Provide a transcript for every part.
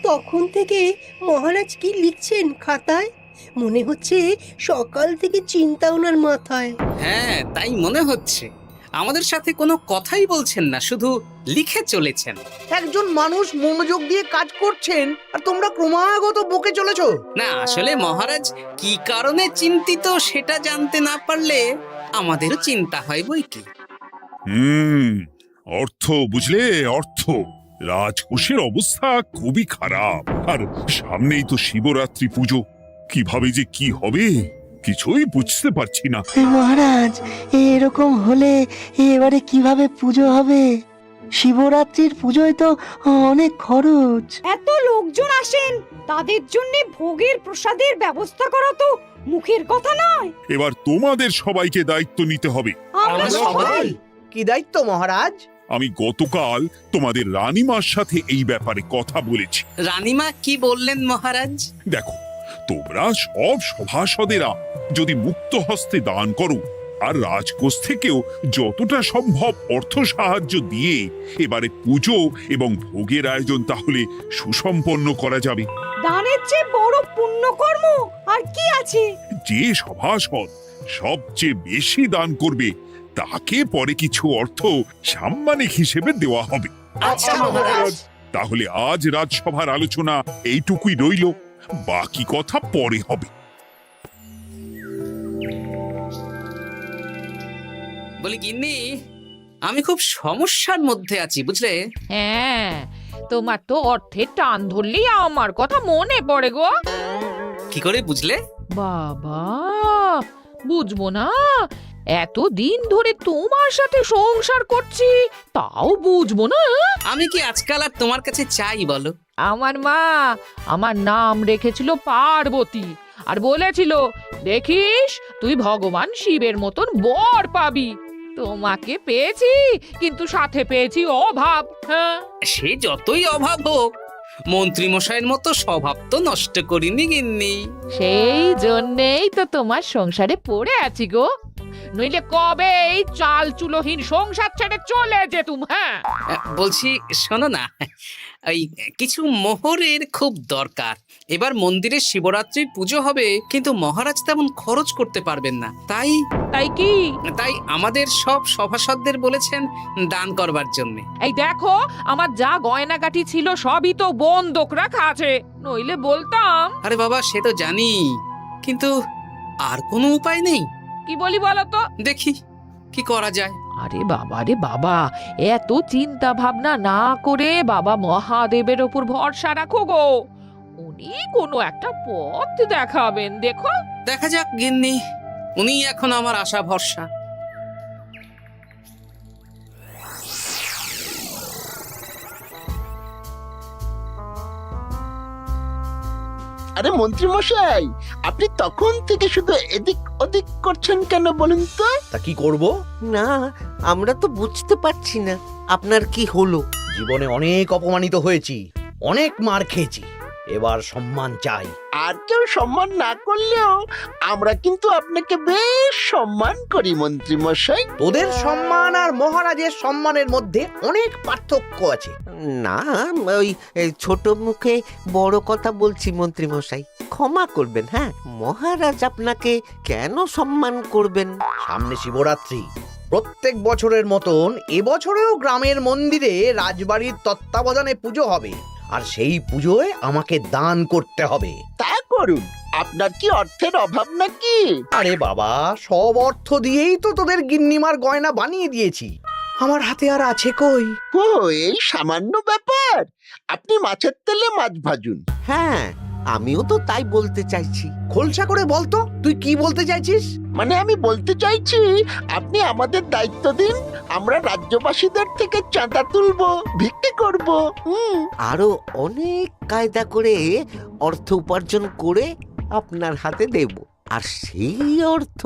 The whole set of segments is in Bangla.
তখন থেকে মহারাজ কি লিখছেন খাতায়? মনে হচ্ছে সকাল থেকে চিন্তা ওনার মাথায়। হ্যাঁ, তাই মনে হচ্ছে। আমাদের সাথে কোনো কথাই বলছেন না, শুধু লিখে চলেছেন। একজন মানুষ মনোযোগ দিয়ে কাজ করছেন আর তোমরা ক্রমাগত বকে চলেছো। না, আসলে মহারাজ কি কারণে চিন্তিত সেটা জানতে না পারলে আমাদেরও চিন্তা হয় বই কি। হুম অর্থ বুঝলে, অর্থ। রাজকোষের অবস্থা খুবই খারাপ, আর সামনেই তো শিবরাত্রি পুজো। কিভাবে যে কি হবে কিছুই বুঝতে পারছি না। মহারাজ, এরকম হলে এবারে কিভাবে পুজো হবে? শিবরাত্রির পুজোয় তো অনেক খরচ। এত লোকজন আসেন, তাদের জন্য ভোগের প্রসাদের ব্যবস্থা করা তো মুখের কথা নয়। এবার তোমাদের সবাইকে দায়িত্ব নিতে হবে। আমরা সবাই। কি দায়িত্ব মহারাজ? আমি গতকাল তোমাদের রানীমার সাথে এই ব্যাপারে কথা বলেছি। রানীমা কি বললেন মহারাজ? দেখো, তোমরা সব সভাসদেরা যদি মুক্ত হস্তে দান করো আর রাজকোষ থেকেও যতটা সম্ভব অর্থ সাহায্য দিয়ে এবারে পুজো এবং ভোগের আয়োজন তাহলে সুসম্পন্ন করা যাবে। দানের চেয়ে বড় পুণ্যকর্ম আর কি আছে? যে সভাসদ সবচেয়ে বেশি দান করবে তাকে পরে কিছু অর্থ সাম্মানিক হিসেবে দেওয়া হবে। আচ্ছা মহারাজ। তাহলে আজ রাজসভার আলোচনা এইটুকুই রইল, বাকি কথা পরে হবে। বলি গিন্নি, আমি খুব সমস্যার মধ্যে আছি বুঝলে। হ্যাঁ, তোমার তো অর্থের টান ধরলেই আমার কথা মনে পড়ে গো। কি করে বুঝলে? বাবা, বুঝবো না? এতদিন ধরে তোমার সাথে সংসার করছি, তাও বুঝবো না? আমি কি আজকাল আর তোমার কাছে চাই বলো? আমার মা আমার নাম রেখেছিল পার্বতী, আর বলেছিল দেখিস তুই ভগবান শিবের মতন বর পাবি। তোমাকে পেয়েছি, কিন্তু সাথে পেয়েছি অভাব। হ্যাঁ, সে যতই অভাব হোক, মন্ত্রী মশাইয়ের মতো স্বভাব তো নষ্ট করিনি গিন্নি। সেই জন্যেই তো তোমার সংসারে পড়ে আছি গো, নইলে কবে এই চাল চুলোহীন সংসার ছেড়ে চলে যেতুম। হ্যাঁ, বলছি শোনো না, এই কিছু মোহরের খুব দরকার। এবার মন্দিরে শিবরাত্রির পুজো হবে, কিন্তু মহারাজ তেমন খরচ করতে পারবেন না। তাই কি? তাই আমাদের সব সভাসদদের বলেছেন দান করবার জন্য। এই দেখো, আমার যা গয়নাগাটি ছিল সবই তো বন্ধক রাখা আছে, নইলে বলতাম। আরে বাবা, সে তো জানি, কিন্তু আর কোনো উপায় নেই। কি বলি বলো তো? দেখি কি করা যায়। আরে বাবা রে বাবা, এত চিন্তা ভাবনা না করে বাবা মহাদেবের ওপর ভরসা রাখো গো, উনি কোনো একটা পথ দেখাবেন। দেখো, দেখা যাক গিন্নি, উনি এখন আমার আশা ভরসা। আরে মন্ত্রী মশাই, আপনি তখন থেকে শুধু এদিক ওদিক করছেন কেন বলুন তো? তা কি করব? না, আমরা তো বুঝতে পারছি না আপনার কি হলো। জীবনে অনেক অপমানিত হয়েছি, অনেক মার খেয়েছি, এবার সম্মান চাই। আর কেউ সম্মান না করলেও আমরা কিন্তু আপনাকে বেশ সম্মান করি মন্ত্রী মশাই। তোদের সম্মান আর মহারাজের সম্মানের মধ্যে অনেক পার্থক্য আছে। না, ওই ছোট মুখে বড় কথা বলছি মন্ত্রী মশাই, ক্ষমা করবেন। হ্যাঁ, মহারাজ আপনাকে কেন সম্মান করবেন? সামনে শিবরাত্রি, প্রত্যেক বছরের মতন এবছরেও গ্রামের মন্দিরে রাজবাড়ির তত্ত্বাবধানে পুজো হবে, আর সেই পুজোয় আমাকে দান করতে হবে। তা করুন, আপনার কি অর্থের অভাব নাকি? আরে বাবা, সব অর্থ দিয়েই তো তোদের গিন্নিমার গয়না বানিয়ে দিয়েছি, আমার হাতে আর আছে কই? ও, এই সামান্য ব্যাপার। আপনি মাছের তেলে মাছ ভাজুন। হ্যাঁ, আমিও তো তাই বলতে চাইছি। খোলসা করে বলতো তুই কি বলতে চাইছিস? মানে আমি বলতে চাইছি, আপনি আমাদের দায়িত্ব দিন, আমরা রাজ্যবাসীদের থেকে চাঁদা তুলবো, ভিক্ষে করব। আরো অনেক কায়দা করে অর্থ উপার্জন করে আপনার হাতে দেব, আর সেই অর্থ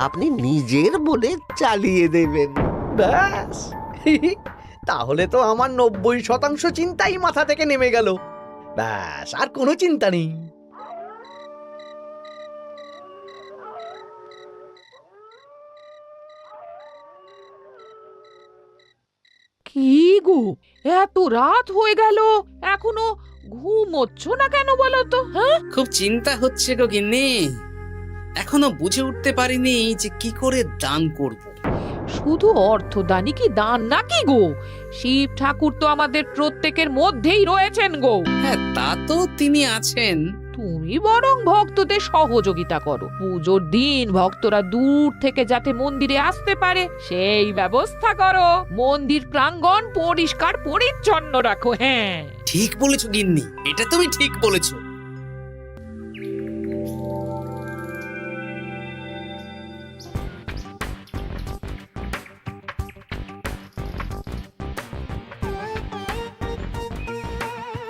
আপনি নিজের বলে চালিয়ে দেবেন। ব্যাস, তাহলে তো আমার 90% চিন্তাই মাথা থেকে নেমে গেল। ব্যাস, আর কোনো চিন্তা নেই। কি গো, এত রাত হয়ে গেল, এখনো ঘুমোচ্ছ না কেন বলো তো? হ্যাঁ, খুব চিন্তা হচ্ছে গো গিন্নি, এখনো বুঝে উঠতে পারিনি যে কি করে দান করব। শুধু অর্থদানই কি দান নাকি গো? শিব ঠাকুর তো আমাদের প্রত্যেকের মধ্যেই রয়েছেন গো। হ্যাঁ, তা তো তিনি আছেন। তুমি বরং ভক্তদের সহযোগিতা করো। পুজোর দিন ভক্তরা দূর থেকে যাতে মন্দিরে আসতে পারে সেই ব্যবস্থা করো। মন্দির প্রাঙ্গণ পরিষ্কার পরিচ্ছন্ন রাখো। হ্যাঁ, ঠিক বলেছো গিন্নি, এটা তুমি ঠিক বলেছো।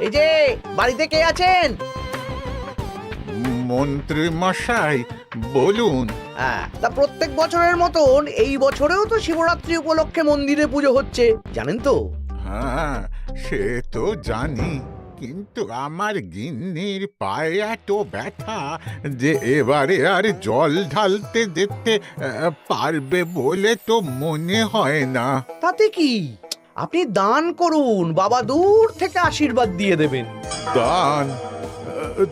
এই যে বাড়িতে কে আছেন? মন্ত্রী মশাই বলুন। হ্যাঁ, তা প্রত্যেক বছরের মতন এই বছরেও তো শিবরাত্রি উপলক্ষে মন্দিরে পুজো হচ্ছে, জানেন তো? হ্যাঁ, সে তো জানি, কিন্তু আমার গিন্নির পায়ে এত ব্যথা যে এবারে আর জল ঢালতে যেতে পারবে বলে তো মনে হয় না। তাতে কি, আপনি দান করুন, বাবা দূর থেকে আশীর্বাদ দিয়ে দেবেন। দান?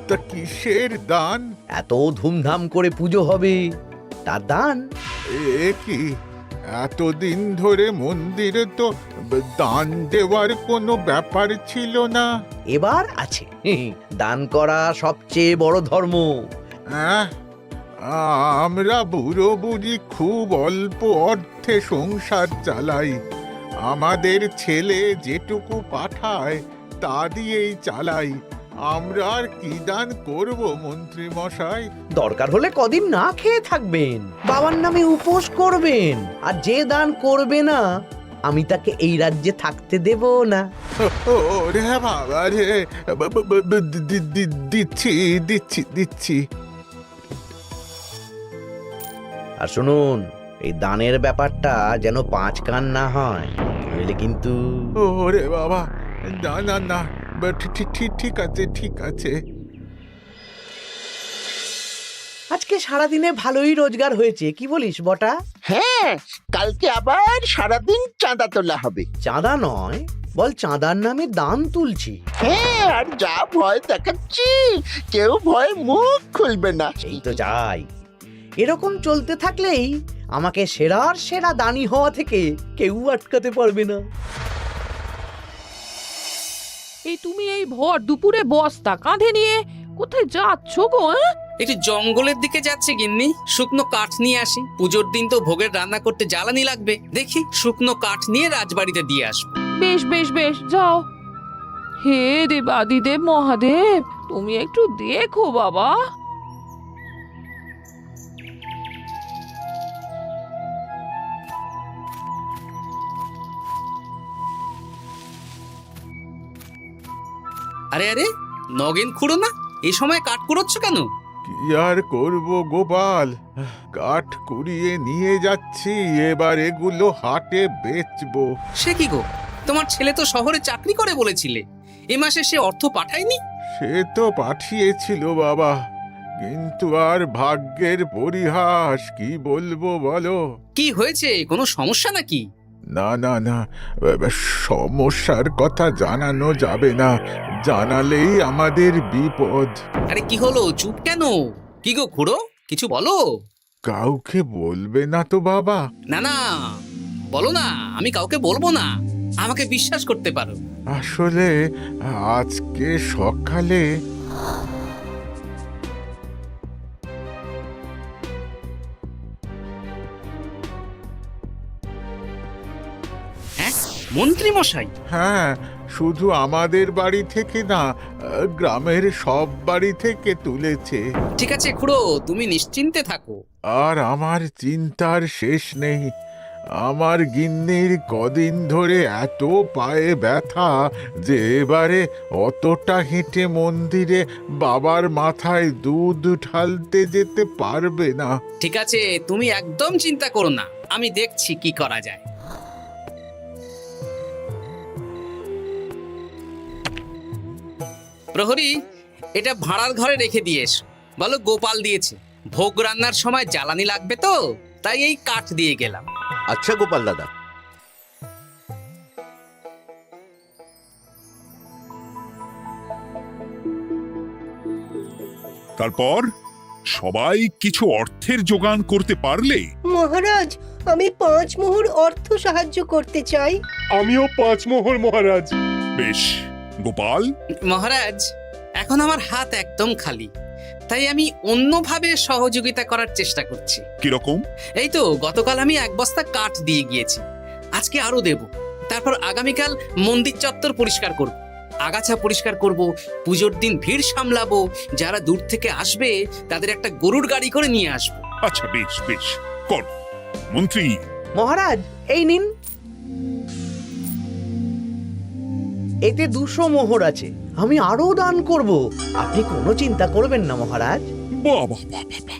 তা কিসের দান? এত ধুমধাম করে পুজো হবে, তার দান। এ কি, এতদিন ধরে মন্দিরে তো দান দেওয়ার কোনো ব্যাপার ছিল না। এবার আছে। দান করা সবচেয়ে বড় ধর্ম। আহ, আমরা বুড়ো বুড়ি খুব অল্প অর্থে সংসার চালাই। আমাদের ছেলে যেটুকু পাঠায় তা দিয়েই চালাই। আমরা আর কি দান করব মন্ত্রী মশাই? দরকার হলে কদিন না খেয়ে থাকবেন, বাবার নামে উপোস করবেন, আর যে দান করবে না আমি তাকে এই রাজ্যে থাকতে দেব না। ওরে বাবা রে, দিচ্ছি দিচ্ছি দিচ্ছি। আর শুনুন, এই দানের ব্যাপারটা যেন 5 কান না হয়, নইলে কিন্তু। ওরে বাবা, না না না, ঠিক আছে ঠিক আছে। আজকে সারাদিনে ভালোই রোজগার হয়েছে, কি বলিস বটা? হ্যাঁ, কালকে আবার সারাদিন চাঁদা তোলা হবে। চাঁদা নয়, বল চাঁদার নামে দান তুলছি। হ্যাঁ, আর যা ভয় দেখাচ্ছি, কেউ ভয় মুখ খুলবে না। এই তো যাই, এরকম চলতে থাকলেই আমাকে সেরার সেরা দানি হওয়া থেকে কেউ আটকাতে পারবে না। এই তুমি এই ভর দুপুরে বস্তা কাঁধে নিয়ে কোথায় যাচ্ছ গো? একটু জঙ্গলের দিকে যাচ্ছে গিন্নি, শুকনো কাঠ নিয়ে আসি। পুজোর দিন তো ভোগের রান্না করতে জ্বালানি লাগবে, দেখি শুকনো কাঠ নিয়ে রাজবাড়িতে দিয়ে আসবো। বেশ বেশ বেশ, যাও। হে দেবাদিদেব মহাদেব, তুমি একটু দেখো বাবা। আরে আরে, নগেন খুঁড়ো না, এই সময় কাঠ কুড়োচ্ছ কেন? কি আর করব গোপাল, কাঠ কুড়িয়ে নিয়ে যাচ্ছি, এবার এগুলো হাটে বেচবো। সে কি গো, তোমার ছেলে তো শহরে চাকরি করে বলেছিলে, এ মাসে সে অর্থ পাঠায়নি? সে তো পাঠিয়েছিল বাবা, কিন্তু আর ভাগ্যের পরিহাস, কি বলবো বলো। কি হয়েছে, কোনো সমস্যা নাকি? না না না, সমস্যার কথা জানানো যাবে না, জানালেই আমাদের বিপদ। আরে কি হলো, চুপ কেন? কি গো খুড়ো, কিছু বলো। কাউকে বলবে না তো বাবা? না না, বলো না, আমি কাউকে বলবো না, আমাকে বিশ্বাস করতে পারো। আসলে আজকে সকালে হ্যাঁ, মন্ত্রী মশাই? হ্যাঁ, শুধু আমাদের বাড়ি থেকে না, গ্রামের সব বাড়ি থেকে তুলেছে। ঠিক আছে খুড়ো, তুমি নিশ্চিন্তে থাকো। আর আমার চিন্তার শেষ নেই। আমার গিন্নির কদিন ধরে এত পায়ে ব্যথা যে এবারে অতটা হেঁটে মন্দিরে বাবার মাথায় দুধ ঢালতে যেতে পারবে না। ঠিক আছে, তুমি একদম চিন্তা করো না, আমি দেখছি কি করা যায়। প্রহরী, এটা ভাড়ার ঘরে রেখে দিয়ে এসো। বলো গোপাল দিয়েছে, ভোগ রান্নার সময় জ্বালানি লাগবে তো, তাই এই কাঠ দিয়ে গেলাম। আচ্ছা গোপাল দাদা। তারপর সবাই কিছু অর্থের যোগান করতে পারলে মহারাজ, আমি 5 মোহর অর্থ সাহায্য করতে চাই। আমিও 5 মোহর মহারাজ। বেশ। গোপাল, মহারাজ, এখন আমার হাত একদম খালি, তাই আমি অন্যভাবে সহযোগিতা করার চেষ্টা করছি। কিরকম? এই তো গতকাল আমি 1 বস্তা কাঠ দিয়ে গিয়েছি, আজকে আরো দেব। তারপর আগামীকাল মন্দির চত্বর পরিষ্কার করব, আগাছা পরিষ্কার করব, পুজোর দিন ভিড় সামলাবো, যারা দূর থেকে আসবে তাদের একটা গরুর গাড়ি করে নিয়ে আসবো। আচ্ছা, বেশ বেশ, কর। মন্ত্রী, মহারাজ, এই নিন। এতে 200 মোহর আছে, আমি আরো দান করব, আপনি কোনো চিন্তা করবেন না মহারাজ। বাহ বাহ বাহ বাহ বাহ,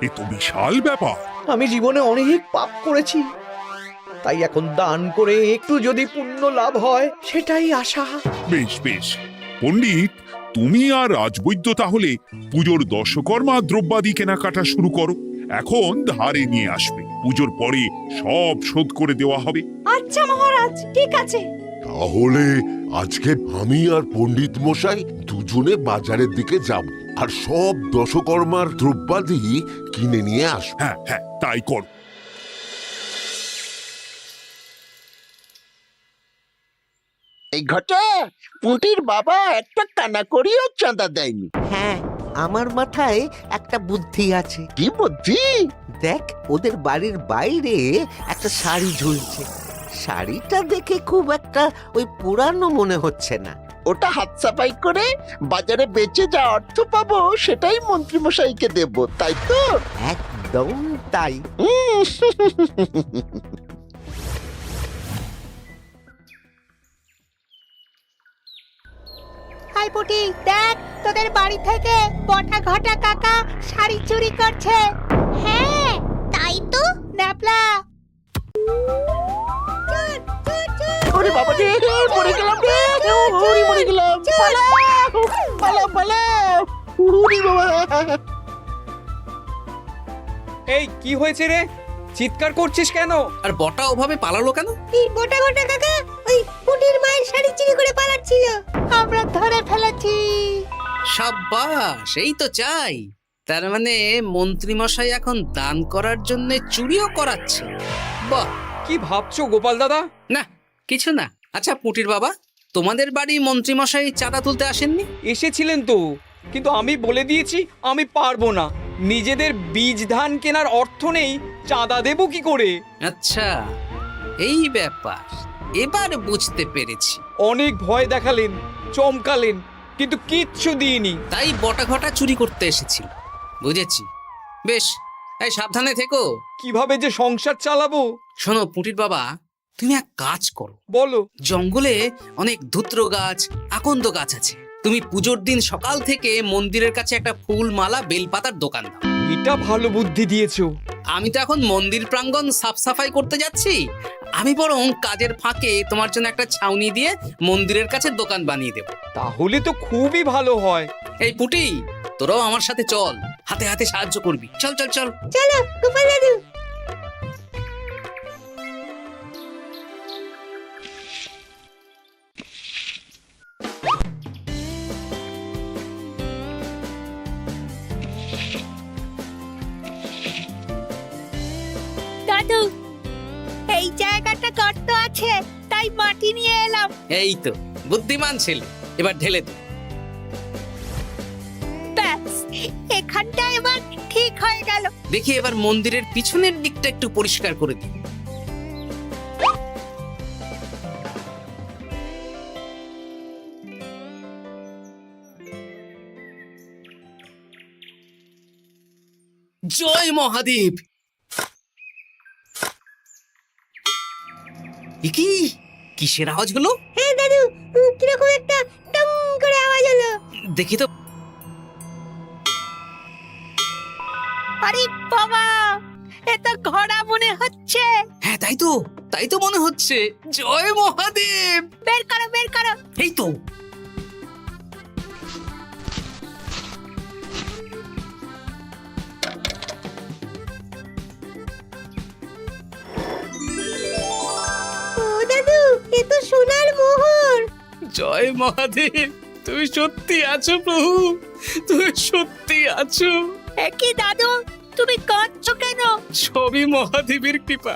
এ তো বিশাল ব্যাপার। আমি জীবনে অনেক পাপ করেছি, তাই এখন দান করে একটু যদি পুণ্য লাভ হয় সেটাই আশা। বেশ বেশ। পণ্ডিত, তুমি আর রাজবৈদ্য তাহলে পুজোর দশকর্মা দ্রব্যাদি কেনাকাটা শুরু করো। এখন ধারে নিয়ে আসবে, পুজোর পরে সব শোধ করে দেওয়া হবে। আচ্ছা মহারাজ, ঠিক আছে। তাহলে আজকে আমি আর পণ্ডিত মশাই দুজনে বাজারের দিকে যাব আর সব দশকর্মার দ্রব্যাদি কিনে নিয়ে আসবো। হ্যাঁ হ্যাঁ, তাই কর। এই ঘটা পুঁটির বাবা একটা কানা করিও চাঁদা দেয়নি। হ্যাঁ, আমার মাথায় একটা বুদ্ধি আছে। কি বুদ্ধি? দেখ, ওদের বাড়ির বাইরে একটা শাড়ি ঝুলছে। শাড়িটা দেখে খুব একটা ওই পুরানো মনে হচ্ছে না। ওটা হাত সাফাই করে বাজারে বেচে যা অর্থ পাবো সেটাই মন্ত্রী মশাইকে দেব, তাই তো? একদম তাই। হাই পুটি, দেখ তোদের বাড়ি থেকে বটা ঘটা কাকা শাড়ি চুরি করছে। হ্যাঁ, তাই তো। ন্যাপলা, ওরে বাবা রে, মরে গেলাম রে, ওরে মরে গেলাম, পালাও পালাও পালাও, ওরে বাবা। এই কি হয়েছে রে? চিৎকার করছিস কেন? আর বটা ওভাবে পালালো কেন? এই বটা ঘটা কাকা ওই পুটির মায়ের শাড়ি চুরি করে পালাচ্ছিল, আমরা ধরে ফেলেছি। সাব্বাস, এই তো চাই। তার মানে মন্ত্রী মশাই এখন দান করার জন্য চুরিও করাচ্ছে। বাহ! কি ভাবছো গোপাল দাদা? না, কিছু না। আচ্ছা পুটির বাবা, তোমাদের বাড়ি মন্ত্রী মশাই চাঁদা তুলতে আসেননি? এসেছিলেন তো, কিন্তু আমি বলে দিয়েছি আমি পারবো না। নিজেদের বীজ ধান কেনার অর্থ নেই, চাঁদা দেবো কি করে? আচ্ছা, এই ব্যাপার, এবার বুঝতে পেরেছি। অনেক ভয় দেখালেন, চমকালেন, কিন্তু কিচ্ছু দিইনি। তাই বটা ঘটা চুরি করতে এসেছিল, বুঝেছি। বেশ, এই সাবধানে থেকো। কিভাবে যে সংসার চালাবো? শোনো পুটির বাবা, তুমি এক কাজ করো। বলো। জঙ্গলে অনেক ধুত্র গাছ, আকন্দ গাছ আছে। তুমি পুজোর দিন সকাল থেকে মন্দিরের কাছে একটা ফুল মালা বেলপাতার দোকান দাও। এটা ভালো বুদ্ধি দিয়েছো। আমি তো এখন মন্দির প্রাঙ্গণ সাফ সাফাই করতে যাচ্ছি, আমি বরং কাজের ফাঁকে তোমার জন্য একটা ছাউনি দিয়ে মন্দিরের কাছে দোকান বানিয়ে দেব। তাহলে তো খুবই ভালো হয়। এই পুটি, তোরাও আমার সাথে চল, হাতে হাতে সাহায্য করবি। চল চল চল। চলো গোপাল দাদু। দাদু, এই জায়গাটা গর্ত আছে, তাই মাটি নিয়ে এলাম। এই তো বুদ্ধিমান ছেলে, এবার ঢেলে দে। ব্যাস, এখানটা এবার ঠিক হয়ে গেল। দেখি এবার মন্দিরের পিছনের দিকটা একটু পরিষ্কার করে দিই। জয় মহাদেব। কি কিসের আওয়াজ হলো? হ্যাঁ দাদু, কিরকম একটা টং করে আওয়াজ হলো। দেখি তো। আরে বাবা, এ তো ঘোড়া মনে হচ্ছে। হ্যাঁ তাই তো মনে হচ্ছে। জয় মহাদেব। বের করো বের করো। এই তো। ও দাদু, এ তো সোনার মোহর। জয় মহাদেব। তুমি সত্যি আছো প্রভু, তুমি সত্যি আছো। কি দাদু, তুমি কাঁদছো কেন? সবই মহাদেবের কৃপা।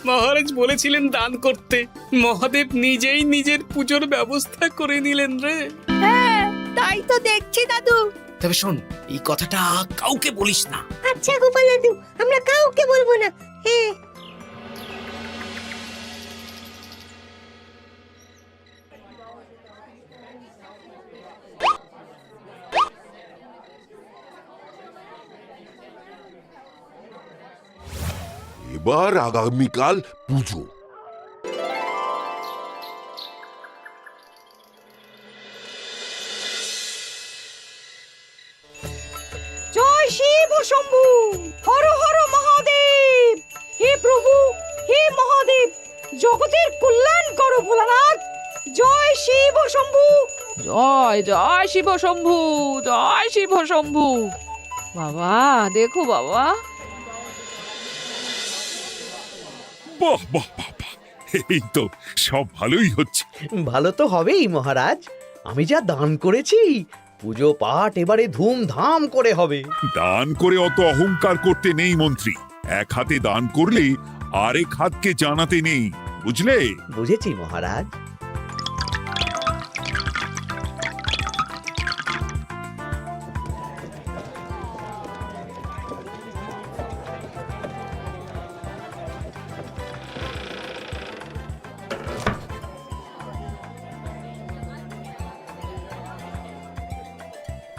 মহারাজ বলেছিলেন দান করতে, মহাদেব নিজেই নিজের পুজোর ব্যবস্থা করে নিলেন রে। হ্যাঁ, তাই তো দেখছি দাদু। তবে শোন, এই কথাটা কাউকে বলিস না। আচ্ছা গোপাল দাদু, আমরা কাউকে বলবো না। হ্যাঁ। এবার আগামীকাল পুজো। জয় শিব শম্ভু, হর হর মহাদেব। হে প্রভু, হে মহাদেব, জগতের কল্যাণ করো ভোলানাথ। জয় শিব শম্ভু। জয় জয় শিব শম্ভু, জয় শিব শম্ভু। বাবা দেখো বাবা, বাহ বাহ বাহ বাহ, এই তো সব ভালোই হচ্ছে। ভালো তো হবেই মহারাজ, আমি যা দান করেছি, পুজো পাঠ এবারে ধুমধাম করে হবে। দান করে অত অহংকার করতে নেই মন্ত্রী। এক হাতে দান করলে আরেক হাতকে জানাতে নেই, বুঝলে? বুঝেছি মহারাজ।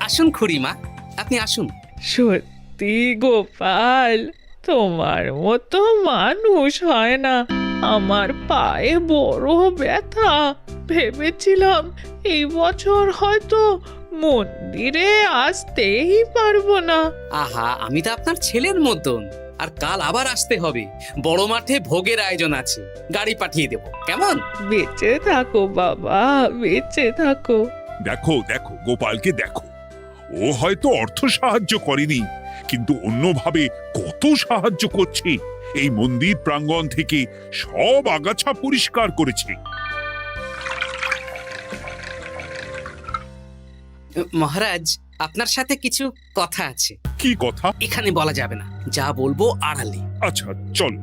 আসুন খুড়িমা, আপনি আসুন। সত্যি গোপাল, তোমার মতো মানুষ হয় না। আমার পায়ে বড় ব্যথা, ভেবেছিলাম এই বছর হয়তো মন্দিরে আসতেই পারবো না। আহা, আমি তো আপনার ছেলের মতন। আর কাল আবার আসতে হবে, বড় মাঠে ভোগের আয়োজন আছে, গাড়ি পাঠিয়ে দেব, কেমন? বেঁচে থাকো বাবা, বেঁচে থাকো। দেখো দেখো গোপালকে দেখো, ও হয়তো অর্থ সাহায্য করেনি, কিন্তু অন্যভাবে কত সাহায্য করছে। এই মন্দির প্রাঙ্গণ থেকে সব আগাছা পরিষ্কার করেছে। মহারাজ, আপনার সাথে কিছু কথা আছে। কি কথা? এখানে বলা যাবে না, যা বলবো আড়ালে। আচ্ছা চল।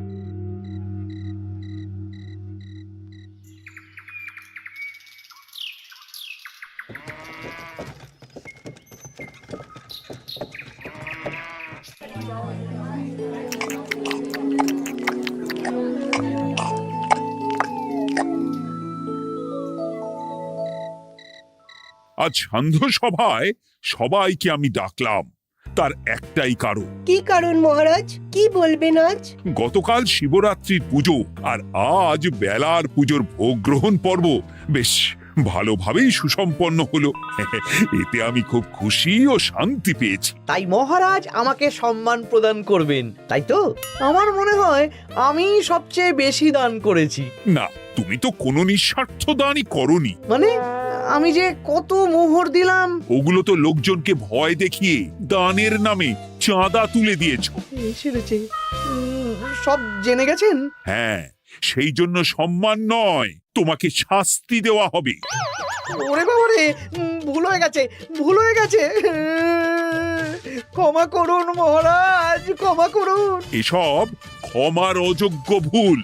আজ সান্ধ্য সভায় সবাইকে আমি ডাকলাম, তার একটাই কারণ। কি কারণ মহারাজ? কি বলবেন আজ? গতকাল শিবরাত্রির পুজো আর আজ বেলার পুজোর ভোগ গ্রহণ পর্ব বেশ ভালোভাবেই সুসম্পন্ন হলো। এতে আমি খুব খুশি ও শান্তি পেয়েছি। তাই মহারাজ আমাকে সম্মান প্রদান করবেন, তাই তো? আমার মনে হয় আমি সবচেয়ে বেশি দান করেছি। না, তুমি তো কোনো নিঃস্বার্থ দানই করনি। মানে আমি যে কত মোহর দিলাম। ওগুলো তো লোকজনকে ভয় দেখিয়ে দানের নামে চাঁদা তুলে দিয়েছো। সেরেছে, সব জেনে গেছেন। হ্যাঁ, সেই জন্য সম্মান নয়, তোমাকে শাস্তি দেওয়া হবে। ওরে বাবারে, ভুল হয়ে গেছে, ভুল হয়ে গেছে। ক্ষমা করুন মহারাজ, ক্ষমা করুন। এসব ক্ষমার অযোগ্য ভুল।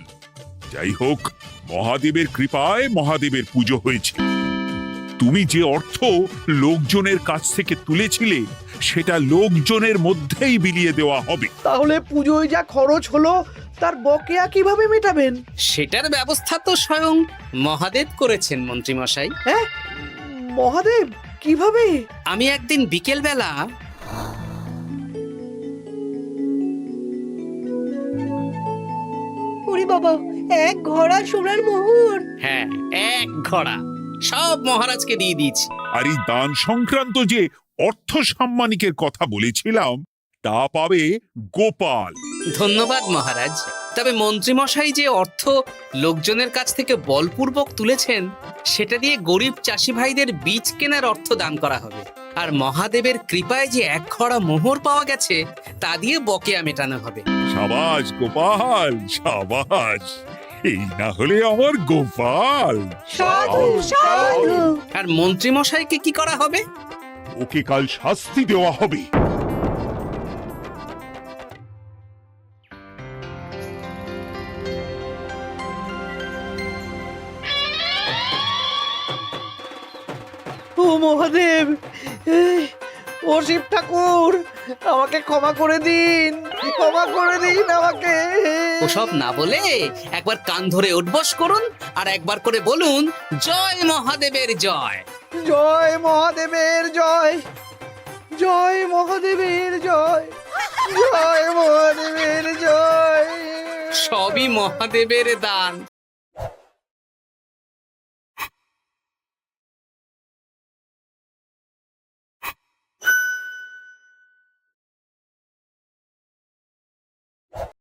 যাই হোক, মহাদেবের কৃপায় মহাদেবের পুজো হয়েছে। তুমি যে অর্থ লোকজনের কাছ থেকে তুলেছিলে সেটা লোকজনের মধ্যেই বিলিয়ে দেওয়া হবে। তাহলে পুজোয় যা খরচ হলো তার বকেয়া কিভাবে মেটাবেন? সেটার ব্যবস্থা তো স্বয়ং মহাদেব করেছেন মন্ত্রী মশাই। হ্যাঁ, মহাদেব কিভাবে? আমি একদিন বিকেল বেলা ওরে বাবা, এক ঘোড়া সোনার মোহর। হ্যাঁ, এক ঘোড়া সব মহারাজকে দিয়ে দিয়েছি। আর এই দান সংক্রান্ত যে অর্থ সাম্মানিকের কথা বলেছিলাম তা পাবে গোপাল। ধন্যবাদ মহারাজ। তবে মন্ত্রী মশাই যে অর্থ লোকজনের কাছ থেকে বলপূর্বক তুলেছেন সেটা দিয়ে গরিব চাষি ভাইদের বীজ কেনার অর্থ দান করা হবে। আর মহাদেবের কৃপায় যে এক ঘোড়া মোহর পাওয়া গেছে তা দিয়ে বকেয়া মেটানো হবে। সাবাস গোপাল, সাবাস। এই না হলে আমার গোপাল। সাধু সাধু। আর মন্ত্রী মশাইকে কি করা হবে? ওকে কাল শাস্তি দেওয়া হবে। ও মহাদেব, ও শিব ঠাকুর, আমাকে ক্ষমা করে দিন, ক্ষমা করে দিন আমাকে। ওসব না বলে একবার কান ধরে উঠবস করুন আর একবার করে বলুন, জয় মহাদেবের জয়। জয় মহাদেবের জয়, জয় মহাদেবের জয়, জয় মহাদেবের জয়। সবই মহাদেবের দান।